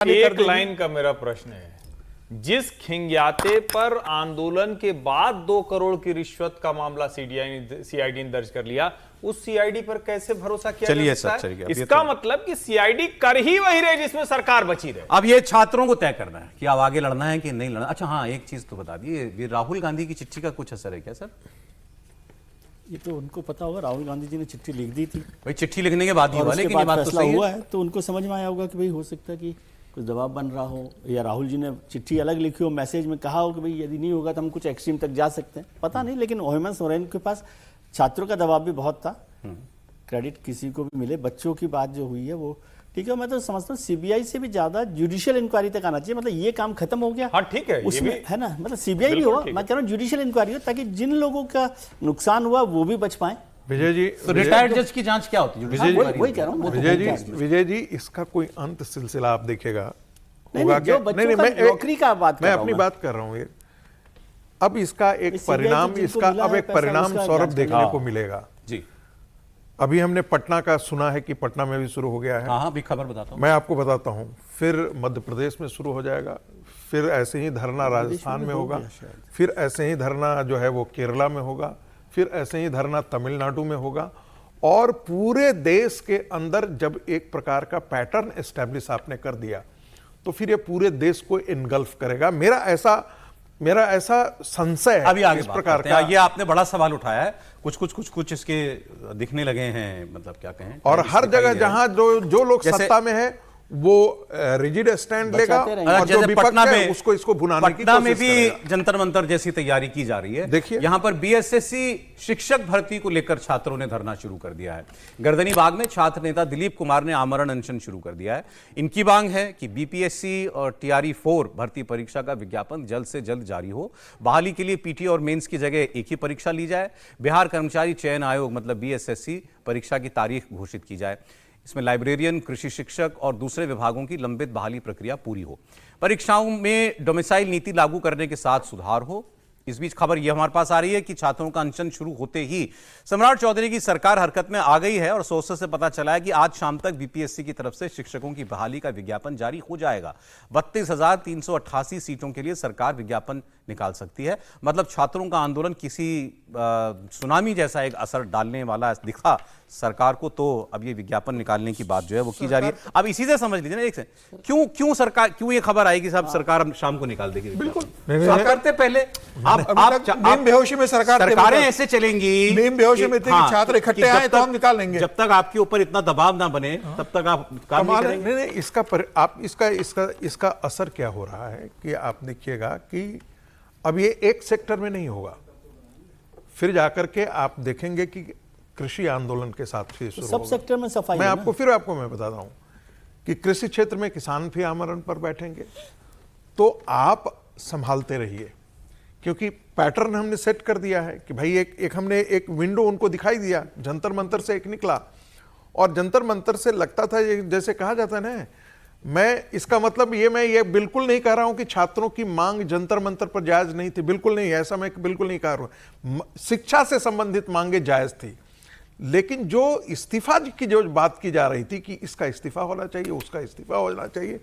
एक लाइन का मेरा प्रश्न है, जिस खिंग्याते पर आंदोलन के बाद 2 करोड़ की रिश्वत का मामला सीआईडी ने दर्ज कर लिया, उस सीआईडी पर कैसे भरोसा किया जा सकता है? इसका मतलब कि सीआईडी कर ही वही रहे जिसमें सरकार बची रहे। अब ये छात्रों को तय करना है कि अब आगे लड़ना है कि नहीं लड़ना। अच्छा हाँ, एक चीज तो बता दिए, राहुल गांधी की चिट्ठी का कुछ असर है क्या सर? ये तो उनको पता होगा, राहुल गांधी जी ने चिट्ठी लिख दी थी भाई, चिट्ठी लिखने के बाद ही हुआ, लेकिन ये बात तो सही हुआ है, तो उनको समझ में आया होगा कि भाई हो सकता है कि कुछ दबाव बन रहा हो, या राहुल जी ने चिट्ठी अलग लिखी हो, मैसेज में कहा हो कि भाई यदि नहीं होगा तो हम कुछ एक्सट्रीम तक जा सकते हैं, पता नहीं। लेकिन हेमंत सोरेन के पास छात्रों का दबाव भी बहुत था, क्रेडिट किसी को भी मिले। बच्चों की बात जो हुई है वो ठीक है, मैं तो समझता हूँ सीबीआई से भी ज्यादा जुडिशियल इंक्वायरी तक आना चाहिए। मतलब ये काम खत्म हो गया, हाँ ठीक है, उसमें है ना, मतलब सीबीआई भी हो, मैं कह रहा हूँ जुडिशियल इंक्वायरी हो, ताकि जिन लोगों का नुकसान हुआ वो भी बच पाए। विजय जी, तो रिटायर्ड जज की जांच क्या होती है? वही कह रहा हूँ विजय जी, इसका कोई अंत सिलसिला आप देखेगा नहीं, जो बच्चों का नौकरी का बात मैं अपनी बात कर रहा हूँ। अब इसका एक परिणाम, सौरभ देखने को मिलेगा जी। अभी हमने पटना का सुना है कि पटना में भी शुरू हो गया है। हाँ, अभी खबर बताता हूँ, मैं आपको बताता हूँ। फिर मध्य प्रदेश में शुरू हो जाएगा, फिर ऐसे ही धरना राजस्थान में होगा, फिर ऐसे ही धरना जो है वो केरला में होगा, फिर ऐसे ही धरना तमिलनाडु में होगा। और पूरे देश के अंदर जब एक प्रकार का पैटर्न एस्टेब्लिश आपने कर दिया तो फिर ये पूरे देश को इनगल्फ करेगा। मेरा ऐसा संशय है। अभी आगे इस प्रकार का ये आपने बड़ा सवाल उठाया है, कुछ इसके दिखने लगे हैं, मतलब क्या कहें। और हर जगह जहां जो लोग सत्ता में है वो रिजिड स्टैंड लेगा, और जो विपक्ष है उसको इसको भुनाने की कोशिश पटना में भी जंतर मंतर जैसी तैयारी की जा रही है। देखिए, यहां पर बीएसएससी शिक्षक भर्ती को लेकर छात्रों ने धरना शुरू कर दिया है। गर्दनी बाग में छात्र नेता दिलीप कुमार ने आमरण अनशन शुरू कर दिया है। इनकी मांग है कि बीपीएससी और टीआरई 4 भर्ती परीक्षा का विज्ञापन जल्द से जल्द जारी हो। बहाली के लिए पीटी और मेंस की जगह एक ही परीक्षा ली जाए। बिहार कर्मचारी चयन आयोग मतलब बीएसएससी परीक्षा की तारीख घोषित की जाए। इसमें लाइब्रेरियन, कृषि शिक्षक और दूसरे विभागों की लंबित बहाली प्रक्रिया पूरी हो। परीक्षाओं में डोमिसाइल नीति लागू करने के साथ सुधार हो। इस बीच खबर यह हमारे पास आ रही है कि छात्रों का अनशन शुरू होते ही सम्राट चौधरी की सरकार हरकत में आ गई है और सोर्सेस से पता चला है कि आज शाम तक बीपीएससी की तरफ से शिक्षकों की बहाली का विज्ञापन जारी हो जाएगा। 32,388 सीटों के लिए सरकार विज्ञापन निकाल सकती है। मतलब छात्रों का आंदोलन किसी सुनामी जैसा एक असर डालने वाला दिखा सरकार को, तो अब ये विज्ञापन निकालने की बात जो है वो की जा रही है। अब इसी से समझ लीजिए ना, एक से क्यों ये खबर आई कि साहब सरकार शाम को निकाल देगी। बिल्कुल करते पहले नींद बेहोशी में सरकारें ऐसे चलेंगी, नींद बेहोशी में थे कि छात्र इकट्ठे आए तो हम निकाल लेंगे। जब तक आपके ऊपर इतना दबाव ना बने तब तक आप काम नहीं करेंगे। नहीं, इसका असर क्या हो रहा है कि आप देखिएगा कि अब ये एक सेक्टर में नहीं होगा, फिर जाकर के आप देखेंगे कि कृषि आंदोलन के साथ फिर शुरू सब सेक्टर में सफाई। मैं बताता हूं कि कृषि क्षेत्र में किसान भी आमरण पर बैठेंगे, तो आप संभालते रहिए, क्योंकि पैटर्न हमने सेट कर दिया है कि भाई हमने एक विंडो उनको दिखाई दिया। जंतर मंतर से एक निकला, और जंतर मंतर से लगता था जैसे कहा जाता है ना, इसका मतलब मैं ये बिल्कुल नहीं कह रहा हूं कि छात्रों की मांग जंतर मंतर पर जायज नहीं थी, बिल्कुल नहीं, ऐसा मैं बिल्कुल नहीं कह रहा हूं। शिक्षा से संबंधित मांगे जायज थी, लेकिन जो इस्तीफा की जो बात की जा रही थी कि इसका इस्तीफा होना चाहिए, उसका इस्तीफा होना चाहिए,